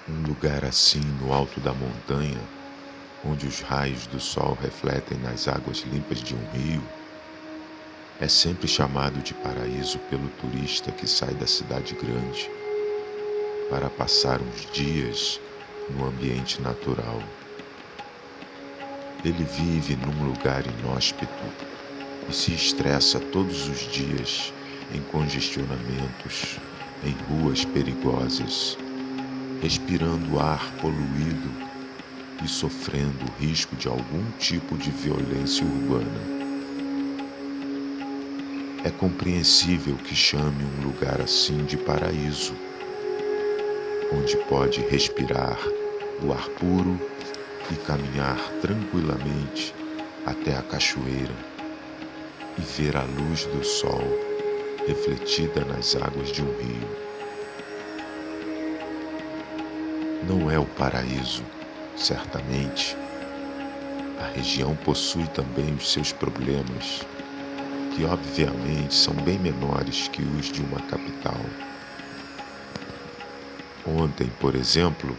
Um lugar assim no alto da montanha, onde os raios do sol refletem nas águas limpas de um rio, é sempre chamado de paraíso pelo turista que sai da cidade grande para passar uns dias no ambiente natural. Ele vive num lugar inóspito e se estressa todos os dias em congestionamentos, em ruas perigosas, respirando ar poluído e sofrendo o risco de algum tipo de violência urbana. É compreensível que chame um lugar assim de paraíso, onde pode respirar o ar puro e caminhar tranquilamente até a cachoeira e ver a luz do sol refletida nas águas de um rio. Não é o paraíso, certamente. A região possui também os seus problemas, que obviamente são bem menores que os de uma capital. Ontem, por exemplo,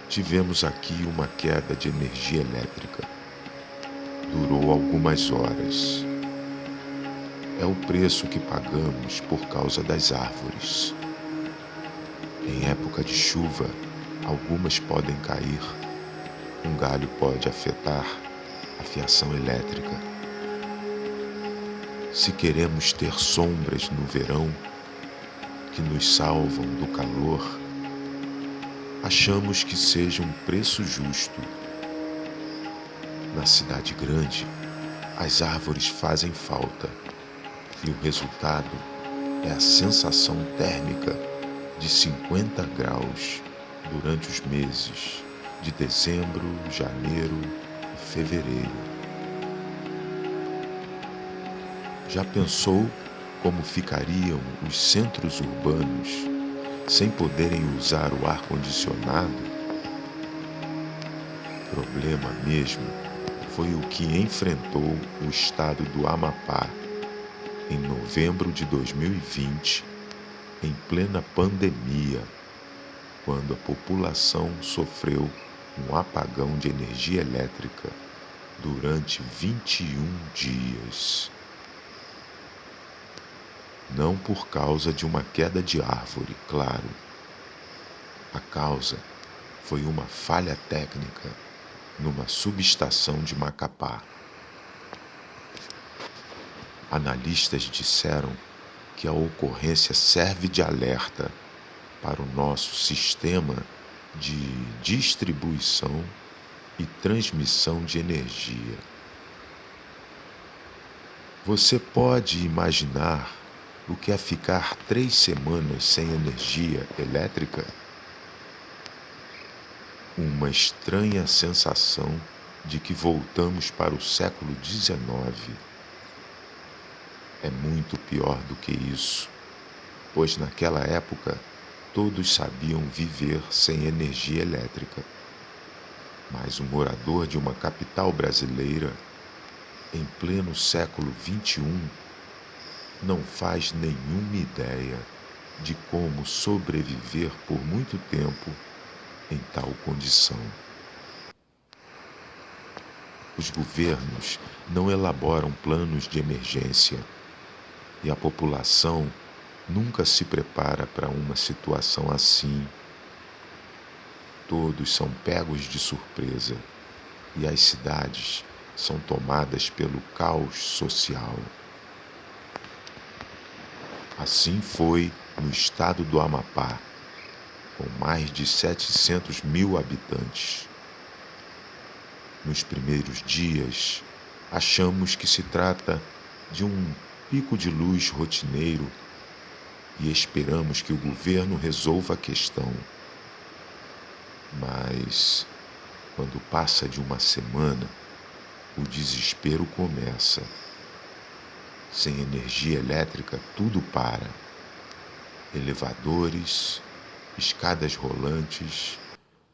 tivemos aqui uma queda de energia elétrica. Durou algumas horas. É o preço que pagamos por causa das árvores. Em época de chuva, algumas podem cair. Um galho pode afetar a fiação elétrica. Se queremos ter sombras no verão que nos salvam do calor, achamos que seja um preço justo. Na cidade grande, as árvores fazem falta e o resultado é a sensação térmica de 50 graus durante os meses de dezembro, janeiro e fevereiro. Já pensou como ficariam os centros urbanos sem poderem usar o ar-condicionado? Problema mesmo foi o que enfrentou o estado do Amapá em novembro de 2020, em plena pandemia, quando a população sofreu um apagão de energia elétrica durante 21 dias. Não por causa de uma queda de árvore, claro. A causa foi uma falha técnica numa subestação de Macapá. Analistas disseram que a ocorrência serve de alerta para o nosso sistema de distribuição e transmissão de energia. Você pode imaginar o que é ficar 3 semanas sem energia elétrica? Uma estranha sensação de que voltamos para o século XIX. É muito pior do que isso, pois naquela época todos sabiam viver sem energia elétrica. Mas um morador de uma capital brasileira, em pleno século XXI, não faz nenhuma ideia de como sobreviver por muito tempo em tal condição. Os governos não elaboram planos de emergência e a população nunca se prepara para uma situação assim. Todos são pegos de surpresa e as cidades são tomadas pelo caos social. Assim foi no estado do Amapá, com mais de 700 mil habitantes. Nos primeiros dias, achamos que se trata de um pico de luz rotineiro e esperamos que o governo resolva a questão. Mas, quando passa de uma semana, o desespero começa. Sem energia elétrica, tudo para. Elevadores, escadas rolantes,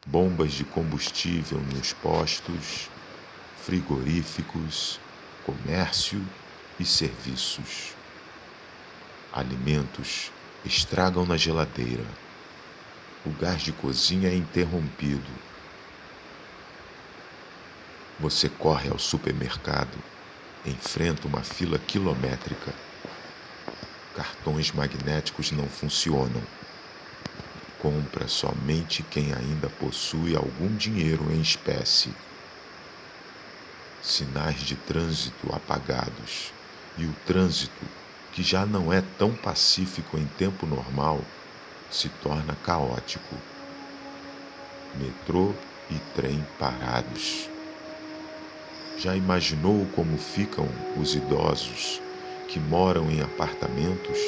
bombas de combustível nos postos, frigoríficos, comércio e serviços. Alimentos estragam na geladeira. O gás de cozinha é interrompido. Você corre ao supermercado, enfrenta uma fila quilométrica. Cartões magnéticos não funcionam. Compra somente quem ainda possui algum dinheiro em espécie. Sinais de trânsito apagados. E o trânsito, que já não é tão pacífico em tempo normal, se torna caótico. Metrô e trem parados. Já imaginou como ficam os idosos que moram em apartamentos?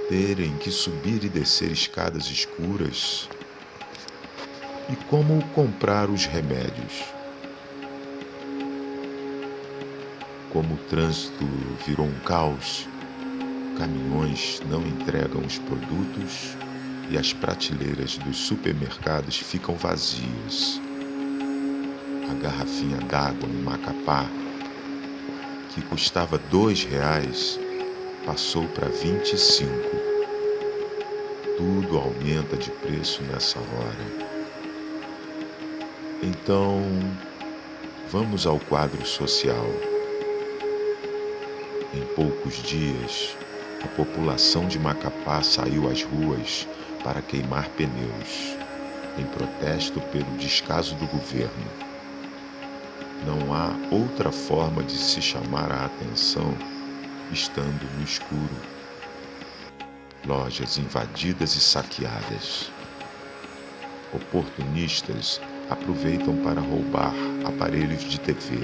Terem que subir e descer escadas escuras? E como comprar os remédios? Como o trânsito virou um caos, caminhões não entregam os produtos e as prateleiras dos supermercados ficam vazias. A garrafinha d'água em Macapá, que custava R$ 2, passou para 25. Tudo aumenta de preço nessa hora. Então, vamos ao quadro social. Em poucos dias, a população de Macapá saiu às ruas para queimar pneus, em protesto pelo descaso do governo. Não há outra forma de se chamar a atenção estando no escuro. Lojas invadidas e saqueadas. Oportunistas aproveitam para roubar aparelhos de TV,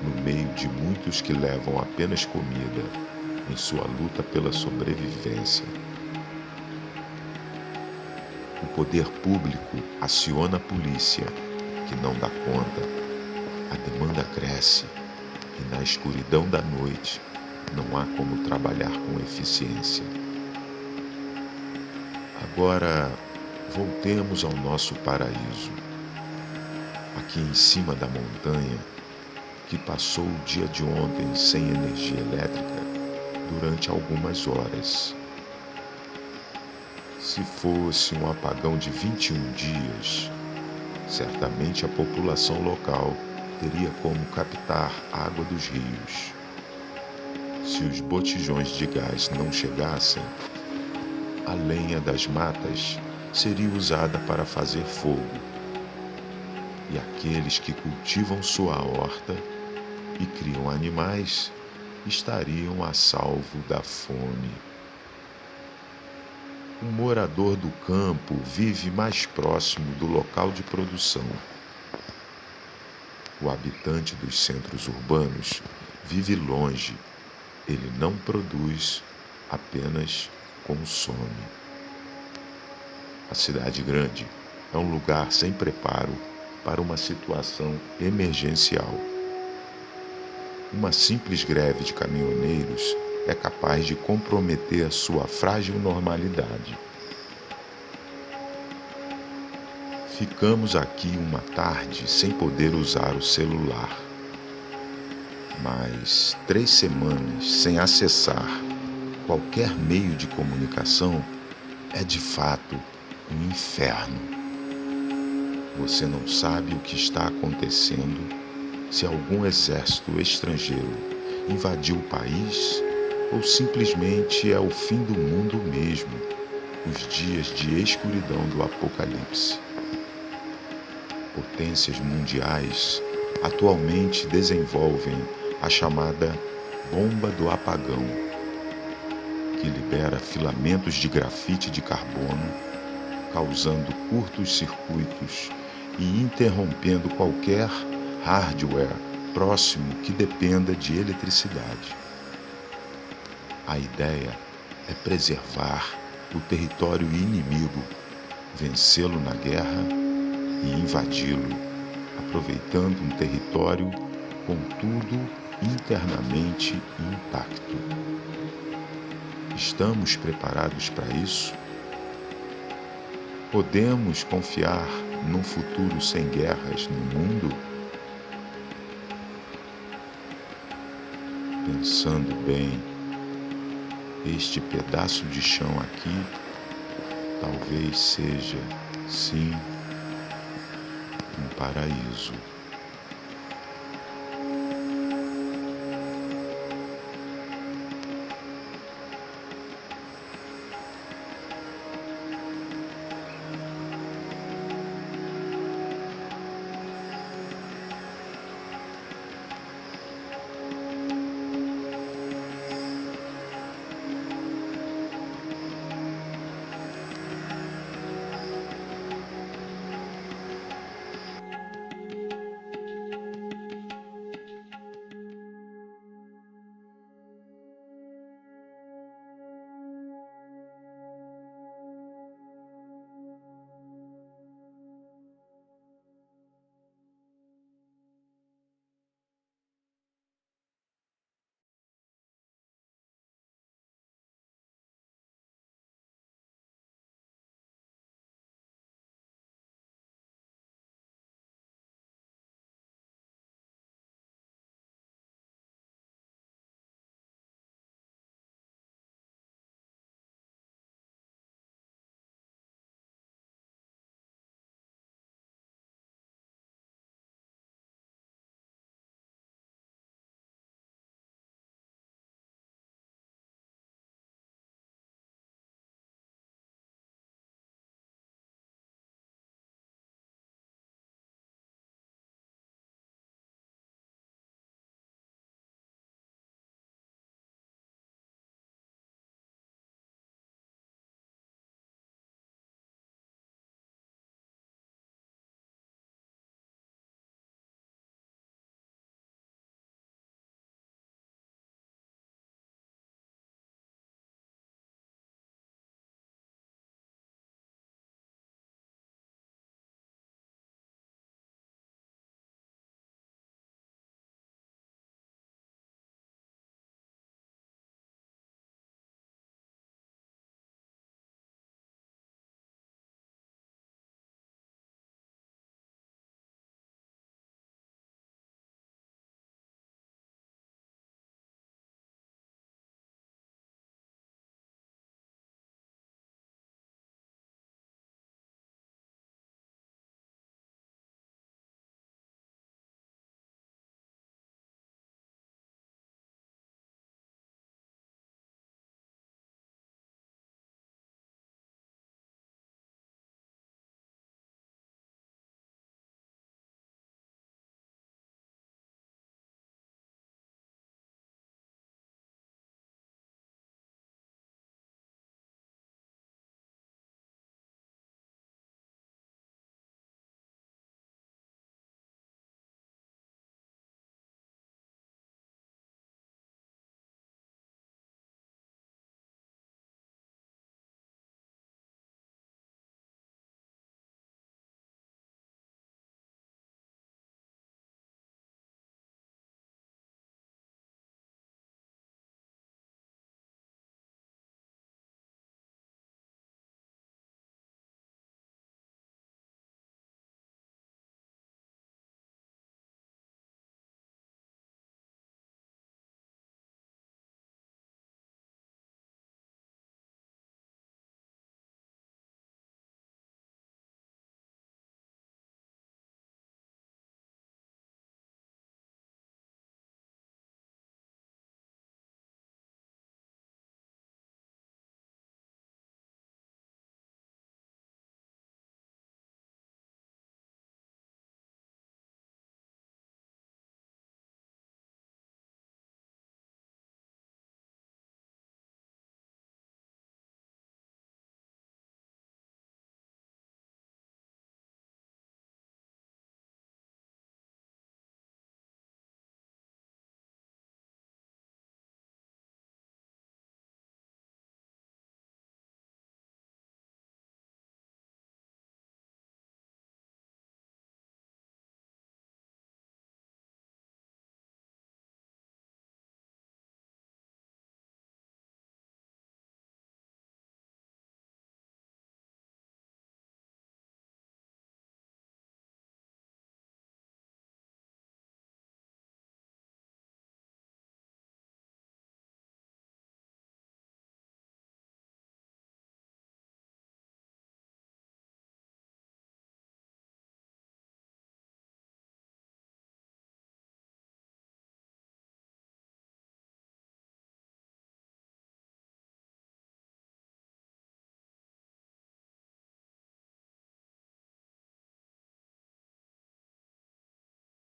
no meio de muitos que levam apenas comida em sua luta pela sobrevivência. O poder público aciona a polícia, que não dá conta. A demanda cresce e na escuridão da noite não há como trabalhar com eficiência. Agora, voltemos ao nosso paraíso. Aqui em cima da montanha, que passou o dia de ontem sem energia elétrica durante algumas horas. Se fosse um apagão de 21 dias, certamente a população local teria como captar água dos rios. Se os botijões de gás não chegassem, a lenha das matas seria usada para fazer fogo. E aqueles que cultivam sua horta e criam animais estariam a salvo da fome. O morador do campo vive mais próximo do local de produção. O habitante dos centros urbanos vive longe. Ele não produz, apenas consome. A cidade grande é um lugar sem preparo para uma situação emergencial. Uma simples greve de caminhoneiros é capaz de comprometer a sua frágil normalidade. Ficamos aqui uma tarde sem poder usar o celular. Mas 3 semanas sem acessar qualquer meio de comunicação é de fato um inferno. Você não sabe o que está acontecendo, se algum exército estrangeiro invadiu o país ou simplesmente é o fim do mundo mesmo, os dias de escuridão do apocalipse. Potências mundiais atualmente desenvolvem a chamada bomba do apagão, que libera filamentos de grafite de carbono, causando curtos circuitos e interrompendo qualquer hardware próximo que dependa de eletricidade. A ideia é preservar o território inimigo, vencê-lo na guerra e invadi-lo, aproveitando um território, contudo, internamente intacto. Estamos preparados para isso? Podemos confiar num futuro sem guerras no mundo? Pensando bem, este pedaço de chão aqui talvez seja, sim, um paraíso.